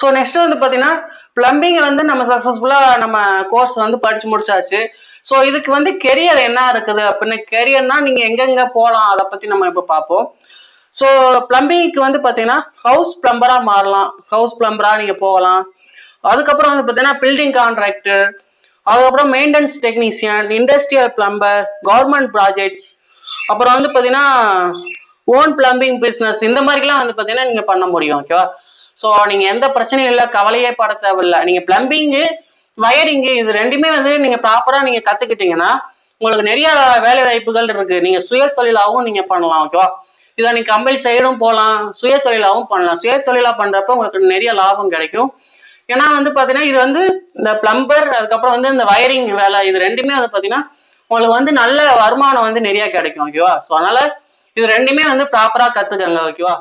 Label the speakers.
Speaker 1: So next வந்து பார்த்தீங்கன்னா plumbing வந்து நம்ம சக்ஸஸ்ஃபுல்லாக நம்ம கோர்ஸ் வந்து படிச்சு முடிச்சாச்சு. ஸோ இதுக்கு வந்து கெரியர் என்ன இருக்குது அப்படின்னு கெரியர்னா நீங்கள் எங்கெங்கே போகலாம் அதை பற்றி நம்ம இப்போ பார்ப்போம். ஸோ பிளம்பிங்க்கு வந்து பார்த்தீங்கன்னா ஹவுஸ் பிளம்பராக மாறலாம், ஹவுஸ் பிளம்பராக நீங்கள் போகலாம். அதுக்கப்புறம் வந்து பார்த்தீங்கன்னா பில்டிங் கான்ட்ராக்டு, அதுக்கப்புறம் maintenance technician, industrial plumber, government projects, அப்புறம் வந்து பார்த்தீங்கன்னா ஓன் பிளம்பிங் பிஸ்னஸ், இந்த மாதிரிலாம் வந்து பார்த்தீங்கன்னா நீங்கள் பண்ண முடியும். ஓகேவா? ஸோ நீங்கள் எந்த பிரச்சனையும் இல்லை, கவலையே பட தேவையில்லை. நீங்கள் பிளம்பிங்கு வயரிங்கு இது ரெண்டுமே வந்து நீங்கள் ப்ராப்பராக நீங்கள் கற்றுக்கிட்டீங்கன்னா உங்களுக்கு நிறைய வேலை வாய்ப்புகள் இருக்கு. நீங்கள் சுய தொழிலாகவும் நீங்கள் பண்ணலாம். ஓகேவா? இதை நீங்கள் கம்பெனி சைடும் போகலாம், சுய தொழிலாகவும் பண்ணலாம். சுய தொழிலாக பண்ணுறப்ப உங்களுக்கு நிறைய லாபம் கிடைக்கும். ஏன்னா வந்து பார்த்தீங்கன்னா இது வந்து இந்த பிளம்பர், அதுக்கப்புறம் வந்து இந்த வயரிங் வேலை, இது ரெண்டுமே வந்து பார்த்தீங்கன்னா உங்களுக்கு வந்து நல்ல வருமானம் வந்து நிறைய கிடைக்கும். ஓகேவா? ஸோ அதனால இது ரெண்டுமே வந்து ப்ராப்பராக கற்றுக்கங்க. ஓகேவா?